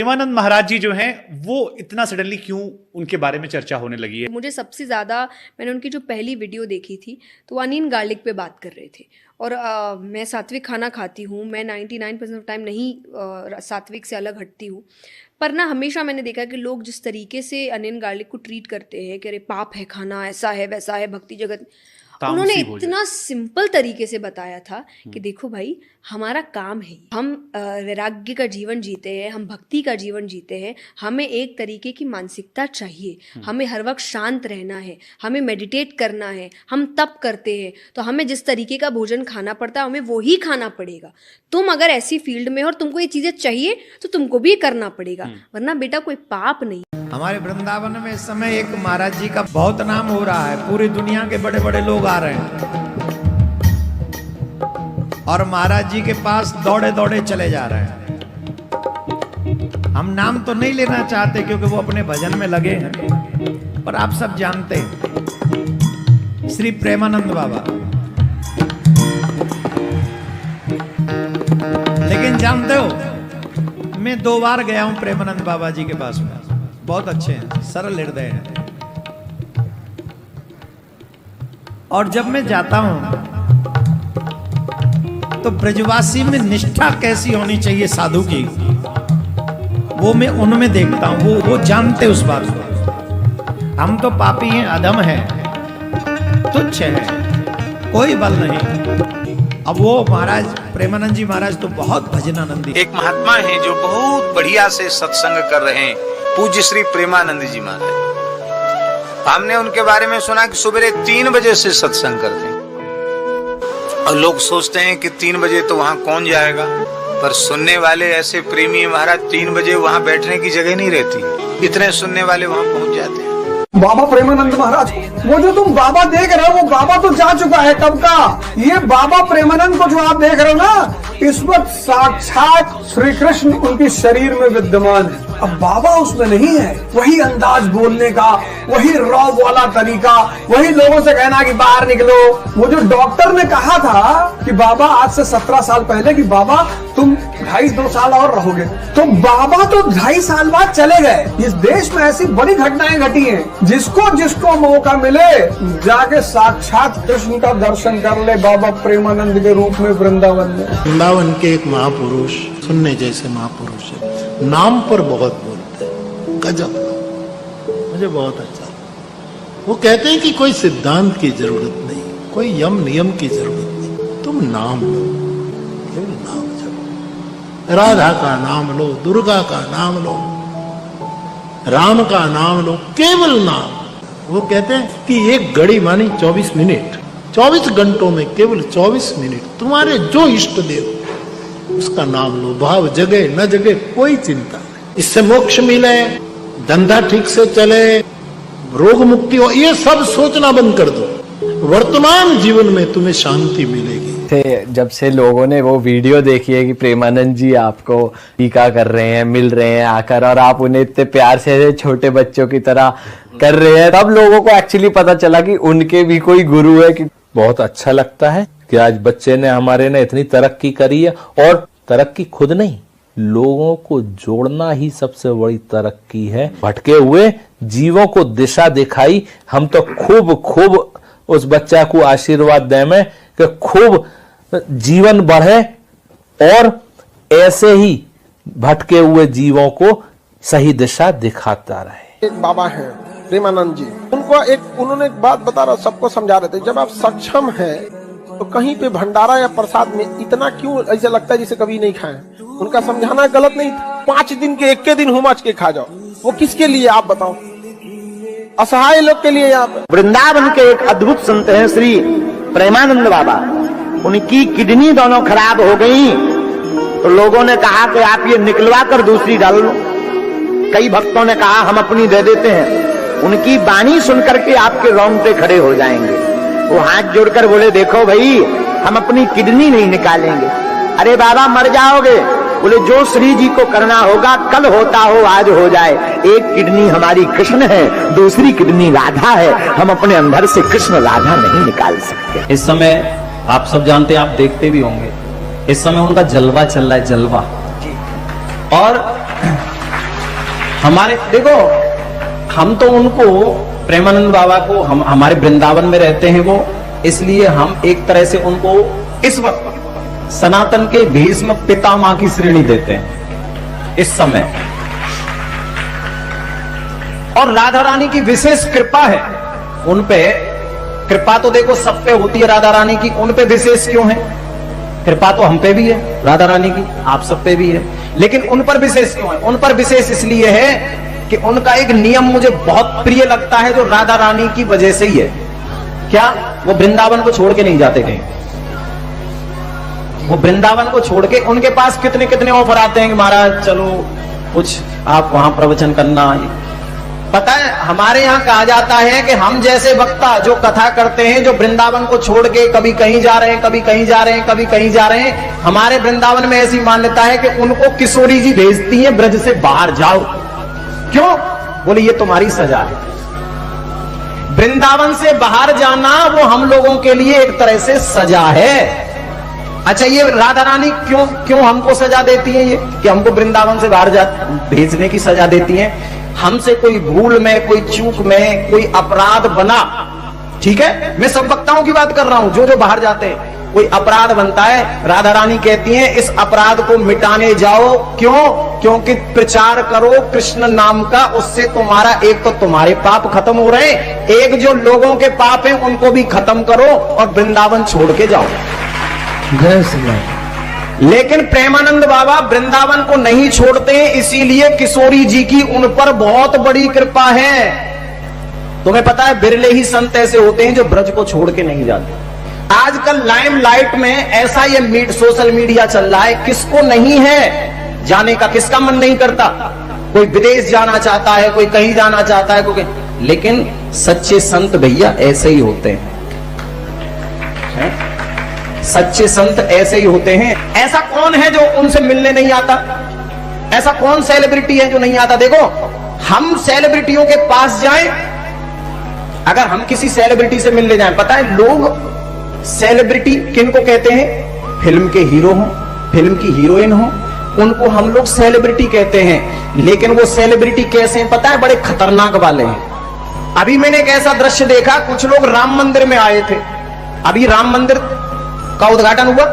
प्रेमानंद महाराज जी जो हैं वो इतना सडनली क्यों उनके बारे में चर्चा होने लगी है? मुझे सबसे ज़्यादा मैंने उनकी जो पहली वीडियो देखी थी तो वो अनियन गार्लिक पे बात कर रहे थे। और मैं सात्विक खाना खाती हूँ, मैं 99% ऑफ टाइम नहीं सात्विक से अलग हटती हूँ, पर ना हमेशा मैंने देखा कि लोग जिस तरीके से अनियन गार्लिक को ट्रीट करते हैं कि अरे पाप है खाना, ऐसा है वैसा है, भक्ति जगत, उन्होंने इतना सिंपल तरीके से बताया था कि देखो भाई, हमारा काम है, हम वैराग्य का जीवन जीते हैं, हम भक्ति का जीवन जीते हैं, हमें एक तरीके की मानसिकता चाहिए, हमें हर वक्त शांत रहना है, हमें मेडिटेट करना है, हम तप करते हैं तो हमें जिस तरीके का भोजन खाना पड़ता है हमें वो ही खाना पड़ेगा। तुम अगर ऐसी फील्ड में हो और तुमको ये चीज़ें चाहिए तो तुमको भी ये करना पड़ेगा, वरना बेटा कोई पाप नहीं। हमारे वृंदावन में इस समय एक महाराज जी का बहुत नाम हो रहा है, पूरी दुनिया के बड़े बड़े लोग आ रहे हैं और महाराज जी के पास दौड़े दौड़े चले जा रहे हैं। हम नाम तो नहीं लेना चाहते क्योंकि वो अपने भजन में लगे हैं, पर आप सब जानते हैं श्री प्रेमानंद बाबा। लेकिन जानते हो, मैं 2 बार गया हूं प्रेमानंद बाबा जी के पास में, बहुत अच्छे हैं, सरल हृदय हैं। और जब मैं जाता हूं तो ब्रजवासी में निष्ठा कैसी होनी चाहिए साधु की, वो मैं उनमें देखता हूं। वो जानते उस बात को। हम तो पापी हैं, अधम हैं, तुच्छ हैं, कोई बल नहीं। अब वो महाराज प्रेमानंद जी महाराज तो बहुत भजनानंदी। एक महात्मा है जो बहुत बढ़िया से सत्संग कर रहे हैं, पूज्य श्री प्रेमानंद जी महाराज। हमने उनके बारे में सुना कि सुबह 3 बजे से सत्संग करते हैं और लोग सोचते हैं कि 3 बजे तो वहां कौन जाएगा, पर सुनने वाले ऐसे प्रेमी महाराज 3 बजे वहां बैठने की जगह नहीं रहती, इतने सुनने वाले वहां पहुंच जाते हैं। बाबा प्रेमानंद महाराज, वो जो तुम बाबा देख रहे हो वो बाबा तो जा चुका है कब का। ये बाबा प्रेमानंद को जो आप देख रहे हो ना, इस वक्त साक्षात श्री कृष्ण उनके शरीर में विद्यमान है। अब बाबा उसमें नहीं है। वही अंदाज बोलने का, वही रॉब वाला तरीका, वही लोगों से कहना कि बाहर निकलो। वो जो डॉक्टर ने कहा था कि बाबा आज से 17 साल पहले कि बाबा तुम 2.5-2 साल और रहोगे, तो बाबा तो 2.5 साल बाद चले गए। इस देश में ऐसी बड़ी घटनाएं घटी हैं, जिसको मौका मिले जाके साक्षात कृष्ण का दर्शन कर ले बाबा प्रेमानंद के रूप में वृंदावन में। वृंदावन के एक महापुरुष, सुनने जैसे महापुरुष है, नाम पर बहुत बोलते हैं, गजब, मुझे बहुत अच्छा। वो कहते हैं कि कोई सिद्धांत की जरूरत नहीं, कोई यम नियम की जरूरत नहीं, तुम नाम लो, केवल नाम जपो। राधा का नाम लो, दुर्गा का नाम लो, राम का नाम लो, केवल नाम। वो कहते हैं कि एक घड़ी मानी 24 मिनट, 24 घंटों में केवल 24 मिनट तुम्हारे जो इष्ट देव उसका नाम लो, भाव जगे न जगे कोई चिंता नहीं। इससे मोक्ष मिले, धंधा ठीक से चले, रोग मुक्ति हो, ये सब सोचना बंद कर दो। वर्तमान जीवन में तुम्हें शांति मिलेगी। जब से लोगों ने वो वीडियो देखी है कि प्रेमानंद जी आपको टीका कर रहे हैं, मिल रहे हैं आकर, और आप उन्हें इतने प्यार से छोटे बच्चों की तरह कर रहे हैं, तब लोगों को एक्चुअली पता चला कि उनके भी कोई गुरु है। कि बहुत अच्छा लगता है कि आज बच्चे ने हमारे ने इतनी तरक्की करी है, और तरक्की खुद नहीं, लोगों को जोड़ना ही सबसे बड़ी तरक्की है। भटके हुए जीवों को दिशा दिखाई। हम तो खूब उस बच्चा को आशीर्वाद दें में कि खूब जीवन बढ़े और ऐसे ही भटके हुए जीवों को सही दिशा दिखाता रहे। एक बाबा है प्रेमानंद जी, उन्होंने एक बात बता रहा, सबको समझा रहे थे, जब आप सक्षम हैं तो कहीं पे भंडारा या प्रसाद में इतना क्यों ऐसा लगता है जैसे कभी नहीं खाए। उनका समझाना गलत नहीं था। 5 दिन के 1 दिन हुमच के खा जाओ, वो किसके लिए आप बताओ? असहाय लोग के लिए। यहाँ पे वृंदावन के एक अद्भुत संत हैं श्री प्रेमानंद बाबा, उनकी किडनी दोनों खराब हो गई तो लोगों ने कहा कि आप ये निकलवा कर दूसरी डाल लो। कई भक्तों ने कहा हम अपनी दे देते हैं। उनकी वाणी सुनकर के आपके रोंगटे खड़े हो जाएंगे। वो हाथ जोड़कर बोले, देखो भाई, हम अपनी किडनी नहीं निकालेंगे। अरे बाबा मर जाओगे। बोले जो श्री जी को करना होगा, कल होता हो आज हो जाए। एक किडनी हमारी कृष्ण है, दूसरी किडनी राधा है, हम अपने अंदर से कृष्ण राधा नहीं निकाल सकते। इस समय आप सब जानते हैं, आप देखते भी होंगे, इस समय उनका जलवा चल रहा है, जलवा। और हमारे देखो, हम तो उनको प्रेमानंद बाबा को हम हमारे वृंदावन में रहते हैं वो, इसलिए हम एक तरह से उनको इस वक्त सनातन के भीष्म पितामह की श्रेणी देते हैं इस समय। और राधा रानी की विशेष कृपा है उन पे। कृपा तो देखो सब पे होती है राधा रानी की, उन पे विशेष क्यों है? कृपा तो हम पे भी है राधा रानी की, आप सब पे भी है, लेकिन उन पर विशेष क्यों है? उन पर विशेष इसलिए है कि उनका एक नियम मुझे बहुत प्रिय लगता है, जो राधा रानी की वजह से ही है। क्या? वो वृंदावन को छोड़ के नहीं जाते कहीं। वो वृंदावन को छोड़ के, उनके पास कितने कितने ऑफर आते हैं कि महाराज चलो कुछ आप वहां प्रवचन करना। पता है हमारे यहाँ कहा जाता है कि हम जैसे वक्ता जो कथा करते हैं, जो वृंदावन को छोड़ के कभी कहीं जा रहे हैं, कभी कहीं जा रहे हैं, कभी कहीं जा रहे हैं, हमारे वृंदावन में ऐसी मान्यता है कि उनको किशोरी जी भेजती है ब्रज से बाहर जाओ। क्यों? बोले ये तुम्हारी सजा है। वृंदावन से बाहर जाना वो हम लोगों के लिए एक तरह से सजा है। अच्छा, ये राधा रानी क्यों हमको सजा देती है? ये कि हमको वृंदावन से बाहर भेजने की सजा देती है। हमसे कोई भूल में, कोई चूक में, कोई अपराध बना, ठीक है, मैं सब वक्ताओं की बात कर रहा हूं, जो बाहर जाते हैं, कोई अपराध बनता है, राधा रानी कहती हैं इस अपराध को मिटाने जाओ। क्यों? क्योंकि प्रचार करो कृष्ण नाम का, उससे तुम्हारा एक तो तुम्हारे पाप खत्म हो रहे हैं, एक जो लोगों के पाप हैं उनको भी खत्म करो और वृंदावन छोड़ के जाओ। जय श्री राम। लेकिन प्रेमानंद बाबा वृंदावन को नहीं छोड़ते, इसीलिए किशोरी जी की उन पर बहुत बड़ी कृपा है। तुम्हें पता है बिरले ही संत ऐसे होते हैं जो ब्रज को छोड़ के नहीं जाते। आजकल लाइमलाइट में ऐसा ये सोशल मीडिया चल रहा है, किसको नहीं है जाने का, किसका मन नहीं करता? कोई विदेश जाना चाहता है, कोई कहीं जाना चाहता है, कोई, लेकिन सच्चे संत भैया ऐसे ही होते हैं। सच्चे संत ऐसे ही होते हैं। ऐसा कौन है जो उनसे मिलने नहीं आता? ऐसा कौन सेलिब्रिटी है जो नहीं आता? देखो, हम सेलिब्रिटियों के पास जाएं, अगर हम किसी सेलिब्रिटी से मिलने जाएं, पता है लोग सेलिब्रिटी किनको कहते हैं? फिल्म के हीरो हो, फिल्म की हीरोइन हो, उनको हम लोग सेलिब्रिटी कहते हैं। लेकिन वो सेलिब्रिटी कैसे हैं पता है? बड़े खतरनाक वाले हैं। अभी मैंने एक ऐसा दृश्य देखा, कुछ लोग राम मंदिर में आए थे, अभी राम मंदिर का उद्घाटन हुआ,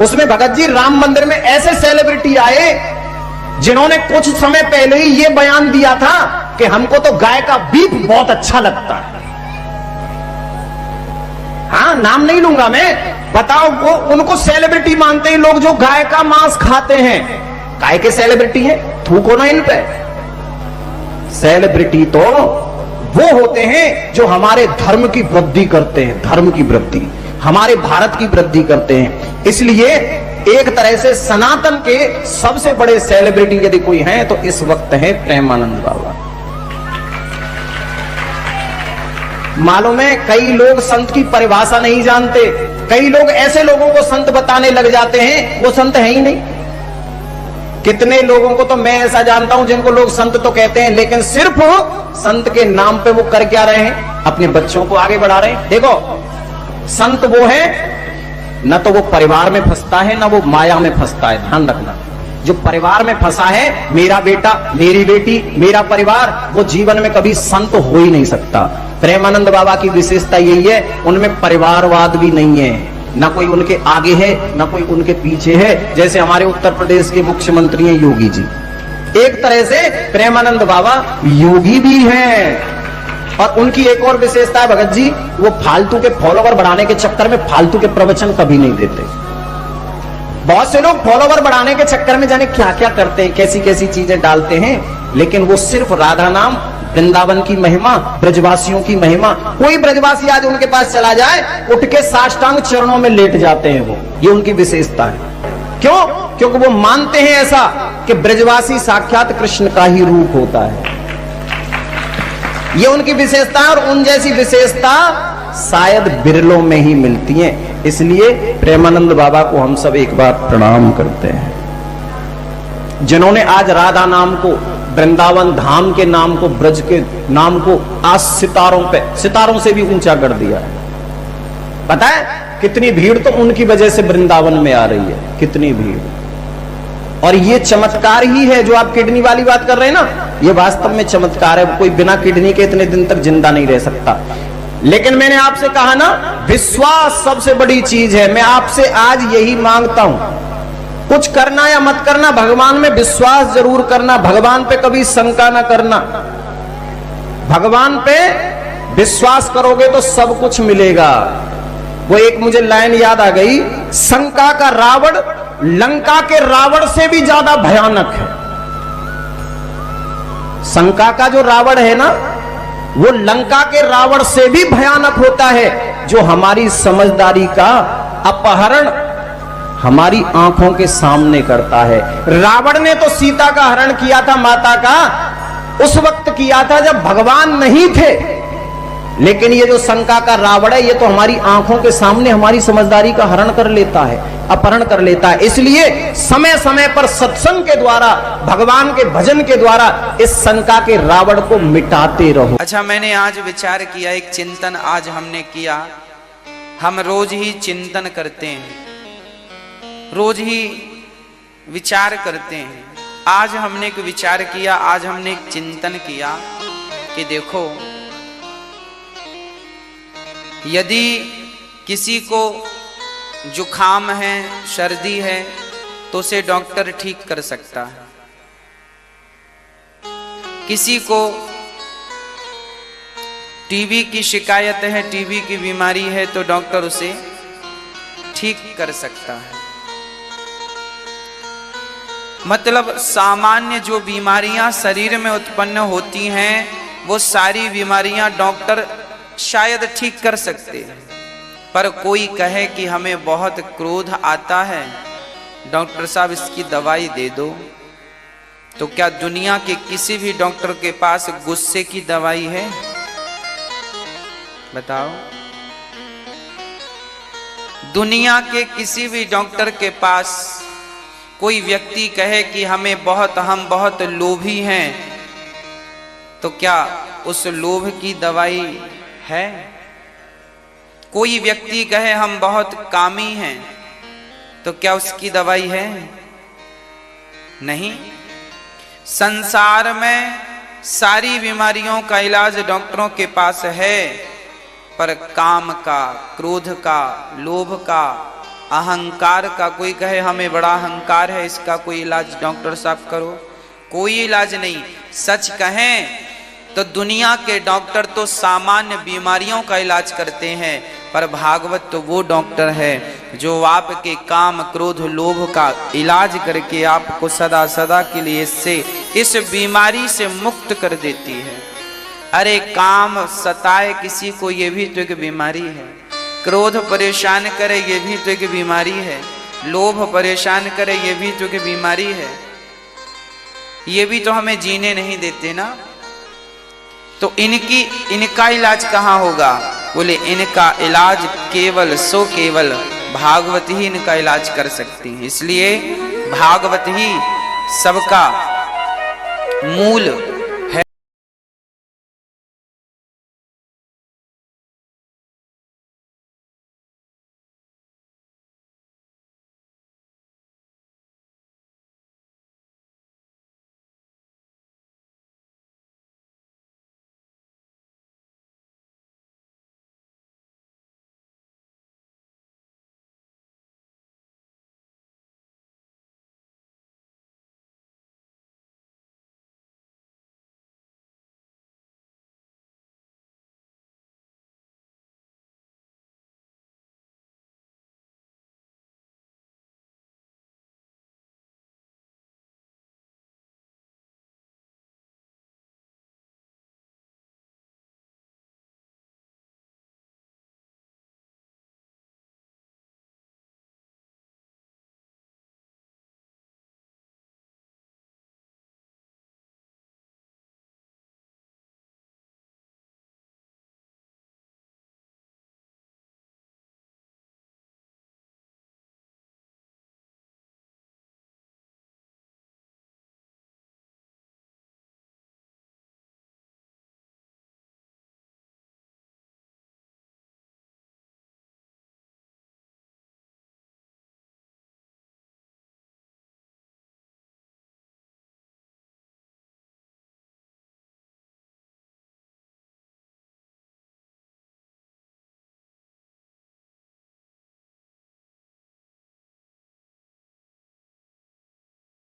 उसमें भगत जी राम मंदिर में ऐसे सेलिब्रिटी आए जिन्होंने कुछ समय पहले ही ये बयान दिया था कि हमको तो गाय का बीफ बहुत अच्छा लगता है। हाँ, नाम नहीं लूंगा मैं, बताओ वो उनको सेलिब्रिटी मानते हैं लोग जो गाय का मांस खाते हैं। गाय के सेलिब्रिटी हैं, थूको ना इन पे। सेलिब्रिटी तो वो होते हैं जो हमारे धर्म की वृद्धि करते हैं, धर्म की वृद्धि, हमारे भारत की वृद्धि करते हैं। इसलिए एक तरह से सनातन के सबसे बड़े सेलिब्रिटी यदि कोई है तो इस वक्त है प्रेमानंद बाबा। मालूम है कई लोग संत की परिभाषा नहीं जानते, कई लोग ऐसे लोगों को संत बताने लग जाते हैं वो संत है ही नहीं। कितने लोगों को तो मैं ऐसा जानता हूं जिनको लोग संत तो कहते हैं, लेकिन सिर्फ संत के नाम पे वो कर क्या रहे हैं? अपने बच्चों को आगे बढ़ा रहे हैं। देखो, संत वो है न तो वो परिवार में फंसता है न वो माया में फंसता है। ध्यान रखना, जो परिवार में फंसा है, मेरा बेटा, मेरी बेटी, मेरा परिवार, वो जीवन में कभी संत हो ही नहीं सकता। प्रेमानंद बाबा की विशेषता यही है, उनमें परिवारवाद भी नहीं है, ना कोई उनके आगे है ना कोई उनके पीछे है। जैसे हमारे उत्तर प्रदेश के मुख्यमंत्री हैं योगी जी, एक तरह से प्रेमानंद बाबा योगी भी हैं। और उनकी एक और विशेषता है भगत जी, वो फालतू के फॉलोवर बढ़ाने के चक्कर में फालतू के प्रवचन कभी नहीं देते। बहुत से लोग फॉलोवर बढ़ाने के चक्कर में जाने क्या क्या करते हैं, कैसी कैसी चीजें डालते हैं, लेकिन वो सिर्फ राधा नाम, वृंदावन की महिमा, ब्रजवासियों की महिमा। कोई ब्रजवासी आज उनके पास चला जाए, उठ के साष्टांग चरणों में लेट जाते हैं वो, ये उनकी विशेषता है। क्यों? क्योंकि वो मानते हैं ऐसा कि ब्रजवासी साक्षात कृष्ण का ही रूप होता है। ये उनकी विशेषता, और उन जैसी विशेषता शायद बिरलों में ही मिलती है। इसलिए प्रेमानंद बाबा को हम सब एक बार प्रणाम करते हैं, जिन्होंने आज राधा नाम को, वृंदावन धाम के नाम को, ब्रज के नाम को आज सितारों से भी ऊंचा कर दिया है। पता है कितनी भीड़ तो उनकी वजह से वृंदावन में आ रही है, कितनी भीड़। और ये चमत्कार ही है जो आप किडनी वाली बात कर रहे हैं ना, ये वास्तव में चमत्कार है। कोई बिना किडनी के इतने दिन तक जिंदा नहीं रह सकता। लेकिन मैंने आपसे कहा ना, विश्वास सबसे बड़ी चीज है। मैं आपसे आज यही मांगता हूं, कुछ करना या मत करना, भगवान में विश्वास जरूर करना, भगवान पे कभी शंका ना करना। भगवान पे विश्वास करोगे तो सब कुछ मिलेगा। वो एक मुझे लाइन याद आ गई, शंका का रावण लंका के रावण से भी ज्यादा भयानक है। शंका का जो रावण है ना, वो लंका के रावण से भी भयानक होता है, जो हमारी समझदारी का अपहरण हमारी आंखों के सामने करता है। रावण ने तो सीता का हरण किया था, माता का, उस वक्त किया था जब भगवान नहीं थे। लेकिन ये जो शंका का रावण है, ये तो हमारी आंखों के सामने हमारी समझदारी का हरण कर लेता है, अपहरण कर लेता है। इसलिए समय समय पर सत्संग के द्वारा, भगवान के भजन के द्वारा इस शंका के रावण को मिटाते रहो। अच्छा, मैंने आज विचार किया, एक चिंतन आज हमने किया। हम रोज ही चिंतन करते हैं, रोज ही विचार करते हैं। आज हमने एक विचार किया, आज हमने एक चिंतन किया कि देखो, यदि किसी को जुखाम है, सर्दी है, तो उसे डॉक्टर ठीक कर सकता है। किसी को टीबी की शिकायत है, टीबी की बीमारी है, तो डॉक्टर उसे ठीक कर सकता है। मतलब सामान्य जो बीमारियां शरीर में उत्पन्न होती हैं, वो सारी बीमारियां डॉक्टर शायद ठीक कर सकते हैं। पर कोई कहे कि हमें बहुत क्रोध आता है, डॉक्टर साहब इसकी दवाई दे दो, तो क्या दुनिया के किसी भी डॉक्टर के पास गुस्से की दवाई है? बताओ। दुनिया के किसी भी डॉक्टर के पास कोई व्यक्ति कहे कि हम बहुत लोभी हैं, तो क्या उस लोभ की दवाई है? कोई व्यक्ति कहे हम बहुत कामी हैं, तो क्या उसकी दवाई है? नहीं। संसार में सारी बीमारियों का इलाज डॉक्टरों के पास है, पर काम का, क्रोध का, लोभ का, अहंकार का, कोई कहे हमें बड़ा अहंकार है, इसका कोई इलाज डॉक्टर साहब करो, कोई इलाज नहीं। सच कहें तो दुनिया के डॉक्टर तो सामान्य बीमारियों का इलाज करते हैं, पर भागवत तो वो डॉक्टर है जो आपके काम, क्रोध, लोभ का इलाज करके आपको सदा सदा के लिए इस बीमारी से मुक्त कर देती है। अरे काम सताए किसी को, ये भी तो एक बीमारी है। क्रोध परेशान करे, ये भी तो एक बीमारी है। लोभ परेशान करे, ये भी तो एक बीमारी है। ये भी तो हमें जीने नहीं देते ना। तो इनका इलाज कहाँ होगा? बोले इनका इलाज केवल सो केवल भागवत ही इनका इलाज कर सकती है। इसलिए भागवत ही सबका मूल